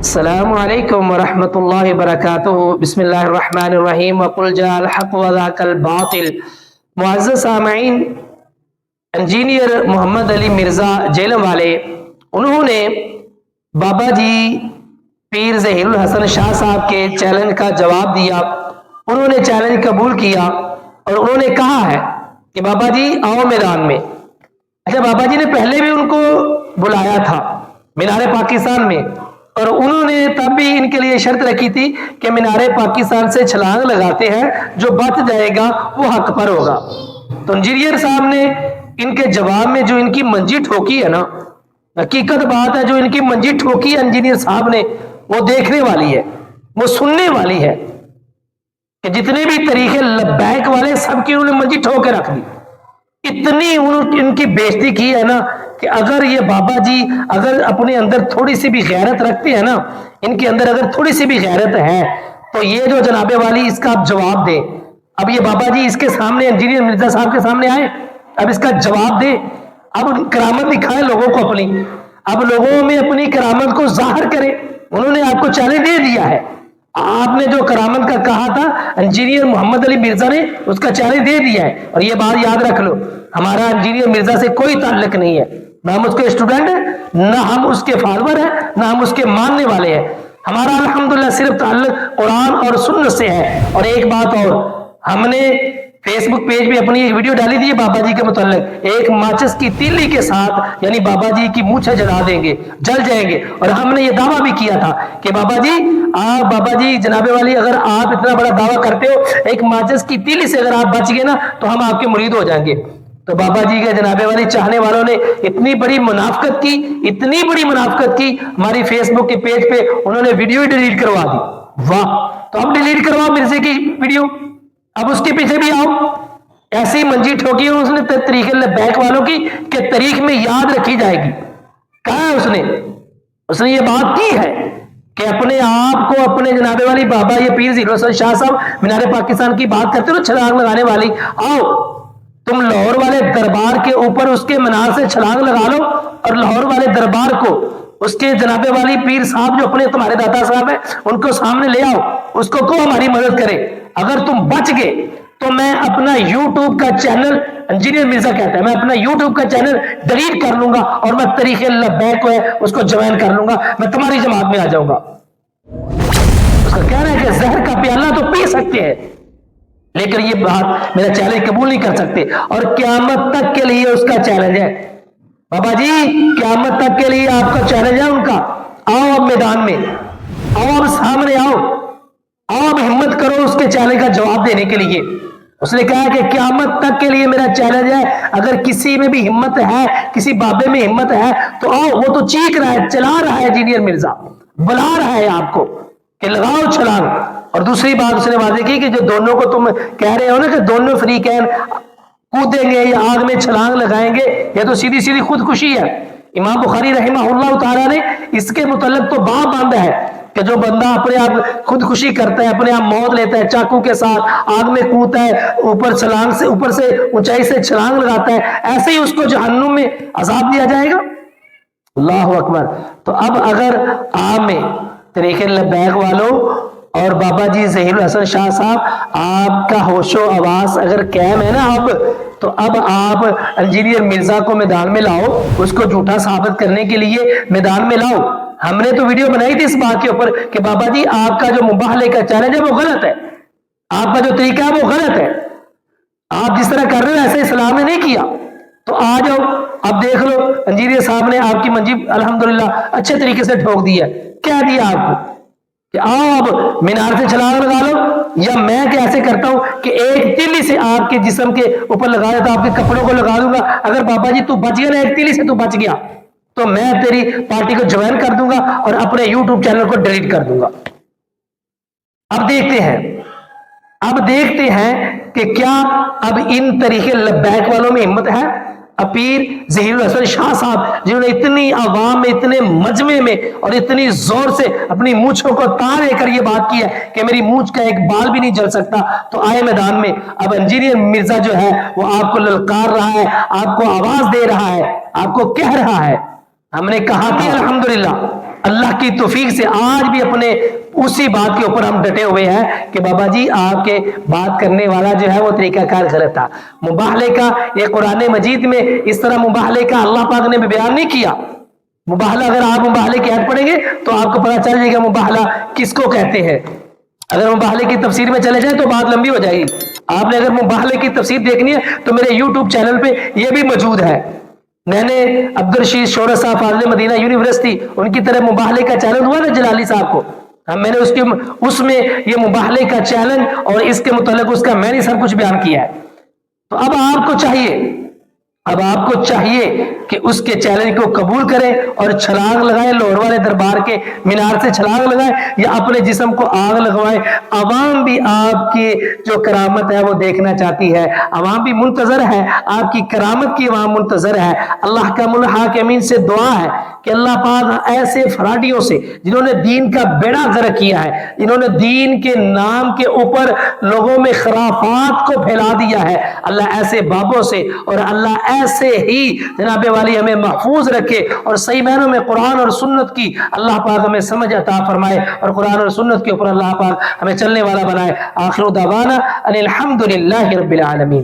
السلام علیکم ورحمۃ اللہ وبرکاتہ۔ بسم اللہ الرحمن الرحیم وقل جاء الحق وذاق الباطل۔ معزز سامعین، انجینئر محمد علی مرزا جیلم والے انہوں نے بابا جی پیر ظہیر الحسن شاہ صاحب کے چیلنج کا جواب دیا۔ انہوں نے چیلنج قبول کیا اور انہوں نے کہا ہے کہ بابا جی آؤ میدان میں۔ اچھا، بابا جی نے پہلے بھی ان کو بلایا تھا مینار پاکستان میں، اور انہوں نے تب بھی ان کے لیے شرط رکھی تھی کہ مینار پاکستان سے چھلانگ لگاتے ہیں جو بچ جائے گا وہ حق پر ہوگا۔ تو انجینئر صاحب نے ان کے جواب میں جو ان کی منجی ٹھوکی ہے نا، حقیقت بات ہے، جو ان کی منجی ٹھوکی ہے انجینئر صاحب نے، وہ دیکھنے والی ہے، وہ سننے والی ہے کہ جتنے بھی طریقے لبیک والے سب کی انہوں نے منجی ٹھوک کے رکھ دی۔ اتنی ان کی بےزتی کی ہے نا کہ اگر یہ بابا جی اگر اپنے اندر تھوڑی سی بھی غیرت رکھتے ہیں نا، ان کے اندر اگر تھوڑی سی بھی غیرت ہے تو یہ جو جناب والی اس کا آپ جواب دیں۔ اب یہ بابا جی اس کے سامنے انجینئر مرزا صاحب کے سامنے آئے، اب اس کا جواب دیں، اب کرامت دکھائیں لوگوں کو اپنی، اب لوگوں میں اپنی کرامت کو ظاہر کریں۔ انہوں نے آپ کو چیلنج دے دیا ہے، آپ نے جو کرامت کا کہا تھا انجینئر محمد علی مرزا نے اس کا چیلنج دے دیا ہے۔ اور یہ بات یاد رکھ لو، ہمارا انجینئر مرزا سے کوئی تعلق نہیں ہے، نہ ہم اس کے اسٹوڈنٹ ہیں، نہ ہم اس کے فالوور ہیں، نہ ہم اس کے ماننے والے ہیں۔ ہمارا الحمدللہ صرف تعلق قرآن اور سنت سے ہے۔ اور ایک بات اور، ہم نے فیس بک پیج پہ اپنی ایک ویڈیو ڈالی تھی بابا جی کے متعلق، ایک ماچس کی تیلی کے ساتھ یعنی بابا جی کی مونچھیں جلا دیں گے، جل جائیں گے، اور ہم نے یہ دعویٰ بھی کیا تھا کہ بابا جی جناب والی اگر آپ اتنا بڑا دعویٰ کرتے ہو، ایک ماچس کی تیلی سے اگر آپ بچ گئے نا تو ہم آپ کے مرید ہو جائیں گے۔ تو بابا جی کے جناب والی چاہنے والوں نے اتنی بڑی منافقت کی، اتنی بڑی منافقت کی، ہماری فیس بک کے پیج پہ انہوں نے ویڈیو ہی ڈیلیٹ کروا دی۔ واہ! تو اب ڈیلیٹ کرواؤ مرزے کی ویڈیو، اب اس کے پیچھے بھی آؤ۔ ایسی منجی ٹھوکی اس نے طریق لبیک والوں کی کہ تاریخ میں یاد رکھی جائے گی۔ کہا ہے اس نے یہ بات کی ہے کہ اپنے آپ کو اپنے جناب والی بابا یہ پیر ظہیر الحسن شاہ صاحب مینار پاکستان کی بات کرتے ہو، چھلانگ لگانے والی، آؤ تم لاہور والے دربار کے اوپر اس کے منار سے چھلانگ لگا لو، اور لاہور والے دربار کو اس کے جناب والی پیر صاحب جو اپنے تمہارے داتا صاحب ہیں ان کو سامنے لے آؤ، اس کو کہو ہماری مدد کرے۔ اگر تم بچ گئے تو میں اپنا یوٹیوب کا چینل، انجینئر مرزا کہتا ہے، میں اپنا یوٹیوب کا چینل ڈیلیٹ کر لوں گا اور میں طریق لبیک کو ہے اس کو جوائن کر لوں گا، میں تمہاری جماعت میں آ جاؤں گا۔ اس کا کہنا ہے کہ زہر کا پیالہ تو پی سکتے ہیں لیکن یہ بات میرا چیلنج قبول نہیں کر سکتے، اور قیامت تک کے لیے اس کا چیلنج ہے۔ بابا جی قیامت تک کے لیے آپ کا چیلنج ہے ان کا، آؤ اب میدان میں، آؤ اب سامنے آؤ، آؤ اب ہمت کرو اس کے چیلنج کا جواب دینے کے لیے۔ اس نے کہا کہ قیامت تک کے لیے میرا چیلنج ہے، اگر کسی میں بھی ہمت ہے، کسی بابے میں ہمت ہے تو آؤ۔ وہ تو چیخ رہا ہے، چلا رہا ہے انجینئر مرزا، بلا رہا ہے آپ کو کہ لگاؤ چھلانگ۔ اور دوسری بات اس نے واضح کی کہ جو دونوں کو تم کہہ رہے ہو نا کہ دونوں فریقین کودیں گے یا آگ میں چھلانگ لگائیں گے، یہ تو سیدھی سیدھی خودکشی ہے۔ امام بخاری رحمہ اللہ تعالیٰ نے اس کے متعلق تو باب باندھا ہے کہ جو بندہ اپنے آپ خودکشی کرتا ہے، اپنے آپ موت لیتا ہے، چاقو کے ساتھ آگ میں کودتا ہے، اوپر سے اونچائی سے چھلانگ لگاتا ہے، ایسے ہی اس کو جہنم میں عذاب دیا جائے گا۔ اللہ اکبر! تو اب اگر عام میں طریق لبیک والوں اور بابا جی ظہیر الحسن شاہ صاحب آپ کا ہوش و حواس اگر قائم ہے نا اب، تو اب آپ انجینئر مرزا کو میدان میں لاؤ، اس کو جھوٹا ثابت کرنے کے لیے میدان میں لاؤ۔ ہم نے تو ویڈیو بنائی تھی اس بات کے اوپر کہ بابا جی آپ کا جو مباہلے کا چیلنج ہے وہ غلط ہے، آپ کا جو طریقہ ہے وہ غلط ہے، آپ جس طرح کر رہے ہیں ایسے اسلام نے نہیں کیا۔ تو آ جاؤ، اب دیکھ لو انجینئر صاحب نے آپ کی منجی الحمدللہ اچھے طریقے سے ٹھوک دی ہے۔ کہہ دیا آپ کو کہ آؤ اب مینار سے چھلانگ لگا لو، یا میں کیسے کرتا ہوں کہ ایک تیلی سے آپ کے جسم کے اوپر لگا دیتا ہوں، آپ کے کپڑوں کو لگا دوں گا، اگر بابا جی تو بچ گیا نا، ایک تیلی سے تو بچ گیا تو میں تیری پارٹی کو جوائن کر دوں گا اور اپنے یوٹیوب چینل کو ڈیلیٹ کر دوں گا۔ اب دیکھتے ہیں کہ کیا اب ان طریقے لبیک والوں میں ہمت ہے۔ پیر ظہیر الحسن شاہ صاحب جنہوں نے اتنی عوام میں، اتنے مجمع میں اور اتنی زور سے اپنی مونچھوں کو تار دے کر یہ بات کی ہے کہ میری مونچھ کا ایک بال بھی نہیں جل سکتا، تو آئے میدان میں۔ اب انجینئر مرزا جو ہے وہ آپ کو للکار رہا ہے، آپ کو آواز دے رہا ہے، آپ کو کہہ رہا ہے۔ ہم نے کہا تھا الحمدللہ اللہ کی توفیق سے آج بھی اپنے اسی بات کے اوپر ہم ڈٹے ہوئے ہیں کہ بابا جی آپ کے بات کرنے والا جو ہے وہ طریقہ کار غلط تھا. مباہلے کا یہ قرآن مجید میں اس طرح مباہلے کا اللہ پاک نے بیان نہیں کیا. مباہلہ اگر آپ مباہلے کی آیت پڑھیں گے تو آپ کو پتہ چل جائے گا مباہلہ کس کو کہتے ہیں. اگر مباہلے کی تفسیر میں چلے جائیں تو بات لمبی ہو جائے گی. آپ نے اگر مباہلے کی تفسیر دیکھنی ہے تو میرے یوٹیوب چینل پہ یہ بھی موجود ہے. میں نے عبدالرشید شورا صاحب فاضل مدینہ یونیورسٹی ان کی طرح مباہلے کا چیلنج ہوا نا جلالی صاحب کو, میں نے اس میں یہ مباہلے کا چیلنج اور اس کے متعلق اس کا میں نے سب کچھ بیان کیا ہے. تو اب آپ کو چاہیے کہ اس کے چیلنج کو قبول کریں اور چھلانگ لگائیں, لاہور والے دربار کے مینار سے چھلانگ لگائیں یا اپنے جسم کو آگ لگوائیں. عوام بھی آپ کی جو کرامت ہے وہ دیکھنا چاہتی ہے, عوام بھی منتظر ہے, آپ کی کرامت کی عوام منتظر ہے. اللہ کا الحاکمین سے دعا ہے کہ اللہ پاک ایسے فراڈیوں سے جنہوں نے دین کا بیڑا غرق کیا ہے, جنہوں نے دین کے نام کے اوپر لوگوں میں خرافات کو پھیلا دیا ہے, اللہ ایسے بابوں سے اور اللہ ایسے ہی جناب والی ہمیں محفوظ رکھے اور صحیح معنوں میں قرآن اور سنت کی اللہ پاک ہمیں سمجھ عطا فرمائے اور قرآن اور سنت کے اوپر اللہ پاک ہمیں چلنے والا بنائے. آخر دعوانا ان الحمد للہ رب العالمین.